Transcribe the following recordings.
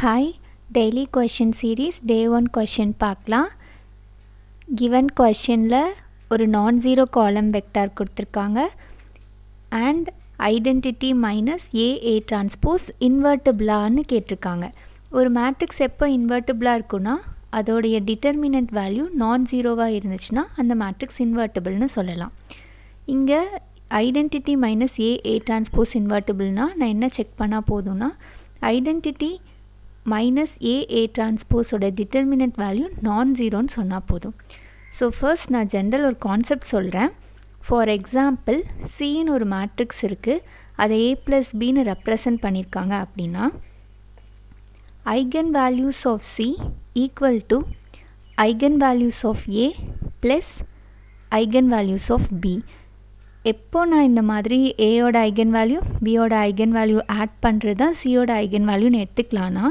Hi, daily question series day 1 question பார்க்கலாம். given questionல ஒரு non-zero column vector கொடுத்திருக்காங்க and identity minus A transpose invertible-ஆன்னு கேட்டிருக்காங்க. ஒரு மேட்ரிக்ஸ் எப்போ இன்வெர்ட்டிபிளாக இருக்குன்னா அதோடைய டிட்டர்மினன்ட் வேல்யூ நான்-ஜீரோவாக இருந்துச்சுன்னா அந்த மேட்ரிக்ஸ் இன்வெர்ட்டிபிள்னு சொல்லலாம். இங்கே ஐடென்டிட்டி மைனஸ் A transpose இன்வெர்ட்டிபிள்னால் நான் என்ன செக் பண்ணால் போதும்னா ஐடென்டிட்டி மைனஸ் A டிரான்ஸ்போஸோட டிட்டர்மினன்ட் வேல்யூ நான்-ஜீரோன்னு சொன்னால் போதும். ஸோ ஃபர்ஸ்ட் நான் ஜென்ரல் ஒரு கான்செப்ட் சொல்கிறேன். ஃபார் எக்ஸாம்பிள் சின்னு ஒரு மேட்ரிக்ஸ் இருக்குது, அதை A + Bன்னு ரெப்ரசன்ட் பண்ணியிருக்காங்க அப்படின்னா eigen values of C equal to eigen values of A plus eigen values of B. எப்போ நான் இந்த மாதிரி ஏயோட ஐகன் வேல்யூ பியோட ஐகன் வேல்யூ ஆட் பண்ணுறது தான் சியோட ஐகன் வேல்யூன்னு எடுத்துக்கலான்னா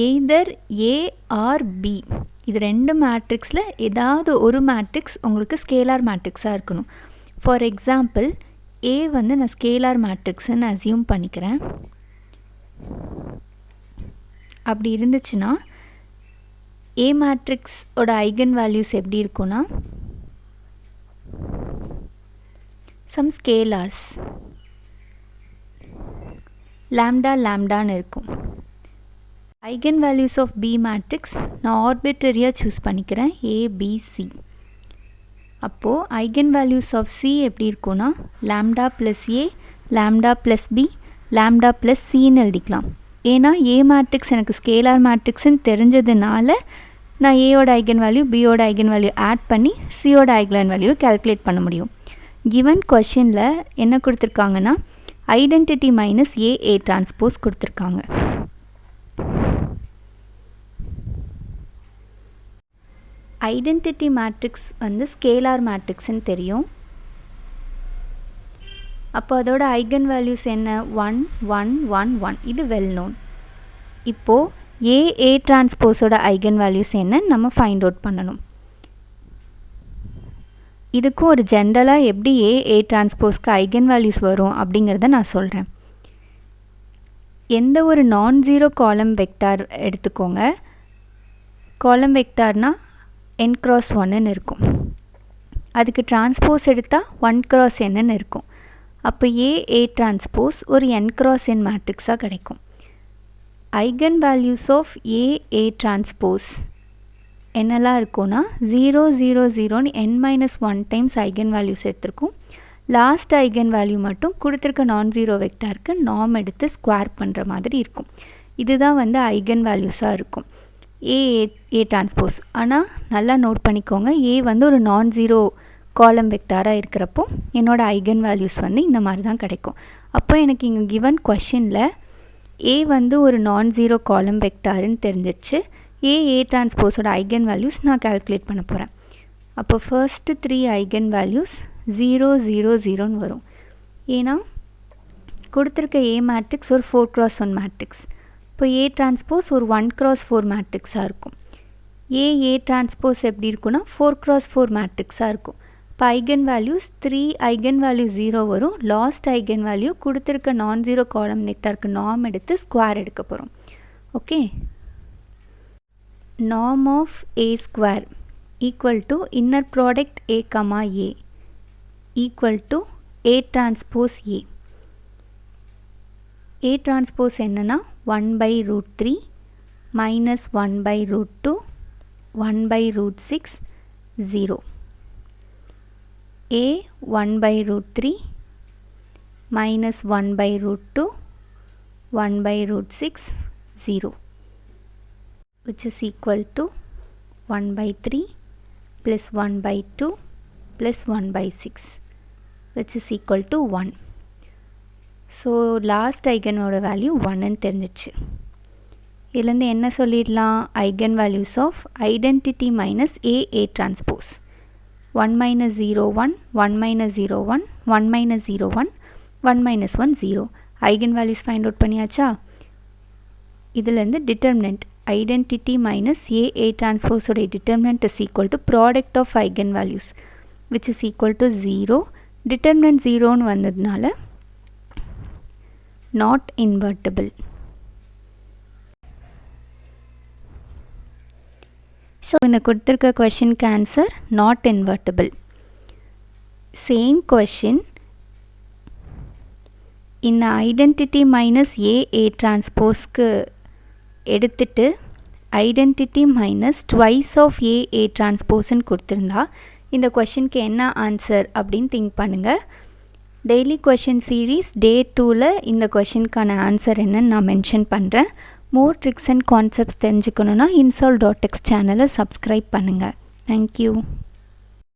எய்தர் A ஆர் B இது ரெண்டு மேட்ரிக்ஸில் ஏதாவது ஒரு மேட்ரிக்ஸ் உங்களுக்கு ஸ்கேலார் மேட்ரிக்ஸாக இருக்கணும். ஃபார் எக்ஸாம்பிள் A வந்து நான் ஸ்கேலார் மேட்ரிக்ஸ்ன்னு அசியூம் பண்ணிக்கிறேன். அப்படி இருந்துச்சுன்னா A மேட்ரிக்ஸோட ஐகன் வேல்யூஸ் எப்படி இருக்குன்னா some scalars lambdaன்னு இருக்கும். Eigen values of B matrix நான் ஆர்பிட்ரரியாக சூஸ் பண்ணிக்கிறேன் ABC. அப்போது ஐகன் வேல்யூஸ் ஆஃப் C எப்படி இருக்குன்னா lambda plus A lambda plus B lambda plus Cன்னு எழுதிக்கலாம். ஏன்னா A மேட்ரிக்ஸ் எனக்கு ஸ்கேலார் மேட்ரிக்ஸ்ன்னு தெரிஞ்சதுனால நான் Aயோட ஐகன் வேல்யூ Bயோட ஐகன் வேல்யூ ஆட் பண்ணி Cயோட ஐகன் வேல்யூ கால்குலேட் பண்ண முடியும். given questionல என்ன கொடுத்துருக்காங்கன்னா ஐடென்டிட்டி மைனஸ் A டிரான்ஸ்போஸ் கொடுத்துருக்காங்க. ஐடென்டிட்டி மேட்ரிக்ஸ் வந்து ஸ்கேலார் மேட்ரிக்ஸ்ன்னு தெரியும். அப்போ அதோட ஐகன் வேல்யூஸ் என்ன 1 1 1 1 இது வெல் நோன். இப்போது A டிரான்ஸ்போஸோட ஐகன் வேல்யூஸ் என்னன்னு நம்ம ஃபைண்ட் அவுட் பண்ணணும். இதுக்கும் ஒரு ஜென்ரலாக எப்படி A டிரான்ஸ்போஸ்க்கு ஐகன் வேல்யூஸ் வரும் அப்படிங்கிறத நான் சொல்கிறேன். எந்த ஒரு நான்-ஜீரோ காலம் வெக்டார் எடுத்துக்கோங்க. காலம் வெக்டார்னால் n×1ன்னு இருக்கும். அதுக்கு டிரான்ஸ்போஸ் எடுத்தால் 1×nன்னு இருக்கும். அப்போ A டிரான்ஸ்போஸ் ஒரு n×n மேட்ரிக்ஸாக கிடைக்கும். Eigen values of A transpose என்னெல்லாம் இருக்கும்னா 0 0 0ன்னு n-1 டைம்ஸ் ஐகன் வேல்யூஸ் எடுத்திருக்கும். லாஸ்ட் ஐகன் வேல்யூ மட்டும் கொடுத்துருக்க நான்-ஜீரோ வெக்டாருக்கு நார்ம் எடுத்து ஸ்கொயர் பண்ணுற மாதிரி இருக்கும். இதுதான் வந்து ஐகன் வேல்யூஸாக இருக்கும் A டிரான்ஸ்போஸ். ஆனால் நல்லா நோட் பண்ணிக்கோங்க, A வந்து ஒரு நான்-ஜீரோ காலம் வெக்டாராக இருக்கிறப்போ என்னோடய ஐகன் வேல்யூஸ் வந்து இந்த மாதிரி தான் கிடைக்கும். அப்போ எனக்கு இங்கே கிவன் கொஷனில் A வந்து ஒரு நான்-ஜீரோ காலம் வெக்டாருன்னு தெரிஞ்சிடுச்சு. A டிரான்ஸ்போஸோட ஐகன் வேல்யூஸ் நான் கால்குலேட் பண்ண போகிறேன். அப்போ ஃபர்ஸ்ட்டு 3 ஐகன் வேல்யூஸ் 0 0 0ன்னு வரும். ஏன்னா கொடுத்துருக்க A மேட்ரிக்ஸ் ஒரு 4×1 மேட்ரிக்ஸ். இப்போ A டிரான்ஸ்போஸ் ஒரு 1×4 மேட்ரிக்ஸாக இருக்கும். A டிரான்ஸ்போஸ் எப்படி இருக்குன்னா 4×4 மேட்ரிக்ஸாக இருக்கும். இப்போ ஐகன் வேல்யூஸ் 3 ஐகன் வேல்யூ 0 வரும். லாஸ்ட் ஐகன் வேல்யூ கொடுத்துருக்க நான்-ஜீரோ காலம் வெக்டாருக்கு நார்ம் எடுத்து ஸ்கொயர் எடுக்க போகிறோம். Okay, norm of A square equal to inner product A comma A equal to A transpose A. A transpose என்னன்னா 1/√3 minus 1/√2 1/√6 0. A 1/√3 minus 1/√2 1/√6 0. which is equal to 1/3 plus 1/2 plus 1/6 which is equal to 1. So last eigen oda value 1 ன்னு தெரிஞ்சிச்சு. இதிலேருந்து என்ன சொல்லிடலாம், eigen values of identity minus A transpose 1 minus 0 1 1 minus 0 1 1 minus 0 1 1 minus 1 0. Eigen values find out பண்ணியாச்சா. இதிலேருந்து determinant identity minus A transpose oda determinant is equal to product of eigenvalues which is equal to 0. Determinant 0 ன்னு வந்ததுனால not invertible. So இந்த கொடுத்துருக்க கொஷினுக்கு answer not invertible. Same question இந்த identity minus A டிரான்ஸ்போஸ்க்கு எடுத்துட்டு identity minus twice of A டிரான்ஸ்போஸ்ன்னு கொடுத்துருந்தா இந்த கொஷினுக்கு என்ன ஆன்சர் அப்படின்னு திங்க் பண்ணுங்கள். டெய்லி கொஷின் சீரீஸ் டே 2ல் இந்த கொஷினுக்கான ஆன்சர் என்னன்னு நான் மென்ஷன் பண்ணுறேன். மோர் ட்ரிக்ஸ் அண்ட் கான்செப்ட்ஸ் தெரிஞ்சுக்கணுன்னா insolve.x சேனலை சப்ஸ்கிரைப் பண்ணுங்கள். தேங்க்யூ.